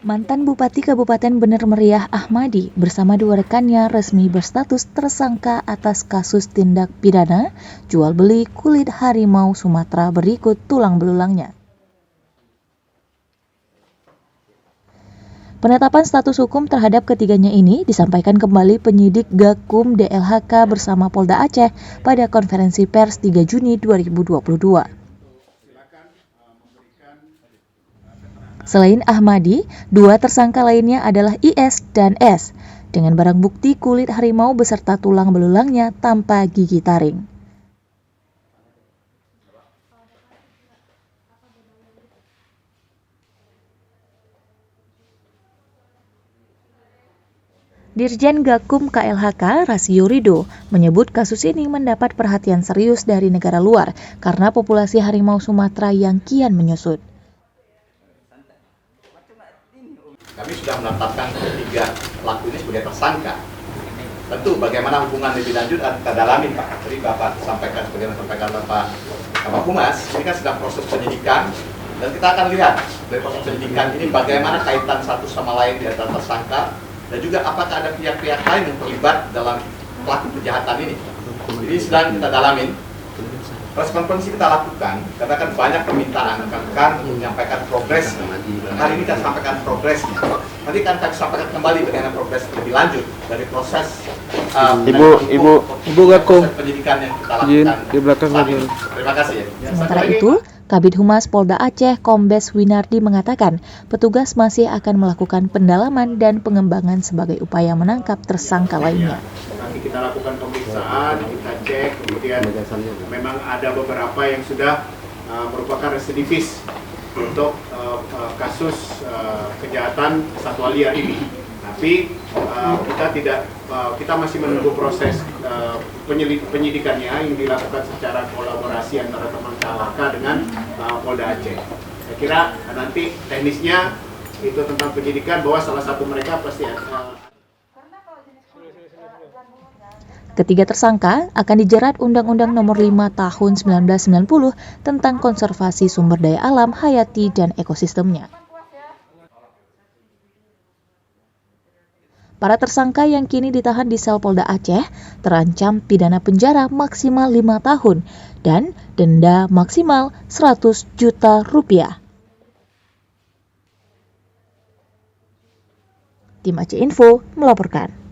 Mantan Bupati Kabupaten Bener Meriah Ahmadi bersama dua rekannya resmi berstatus tersangka atas kasus tindak pidana jual beli kulit harimau Sumatera berikut tulang belulangnya. Penetapan status hukum terhadap ketiganya ini disampaikan kembali penyidik Gakum DLHK bersama Polda Aceh pada konferensi pers 3 Juni 2022. Selain Ahmadi, dua tersangka lainnya adalah IS dan S, dengan barang bukti kulit harimau beserta tulang belulangnya tanpa gigi taring. Dirjen Gakum KLHK Rasio Rido menyebut kasus ini mendapat perhatian serius dari negara luar karena populasi harimau Sumatera yang kian menyusut. Kami sudah menetapkan ketiga pelaku ini sebagai tersangka. Tentu bagaimana hubungan lebih lanjut kita dalami, Pak. Tadi Bapak sampaikan, sebagaimana sampaikan Bapak Humas, ini kan sedang proses penyidikan dan kita akan lihat dari proses penyidikan ini bagaimana kaitan satu sama lain di antara tersangka dan juga apakah ada pihak-pihak lain yang terlibat dalam pelaku kejahatan ini. Jadi sedang kita dalamin. Proses konferensi kita lakukan karena kan banyak permintaan kan menyampaikan progres. Hari ini kita sampaikan progresnya. Nanti kan kami sampaikan kembali bagaimana progres lebih lanjut dari proses Ibu Gakum penyidikan yang kita lakukan di belakang lagi. Terima kasih ya. Sementara itu, Kabid Humas Polda Aceh Kombes Winardi mengatakan petugas masih akan melakukan pendalaman dan pengembangan sebagai upaya menangkap tersangka lainnya. Nanti kita lakukan pemeriksaan, kita cek, kemudian memang ada beberapa yang sudah merupakan residivis untuk kasus kejahatan satwa liar ini. Tapi kita masih menunggu proses penyidikannya yang dilakukan secara kolaborasi antara teman KLHK dengan Polda Aceh. Saya kira nanti teknisnya itu tentang penyidikan bahwa salah satu mereka pasti Ketiga tersangka akan dijerat Undang-Undang Nomor 5 Tahun 1990 tentang konservasi sumber daya alam, hayati, dan ekosistemnya. Para tersangka yang kini ditahan di sel Polda Aceh terancam pidana penjara maksimal 5 tahun dan denda maksimal 100 juta rupiah. Tim Aceh Info melaporkan.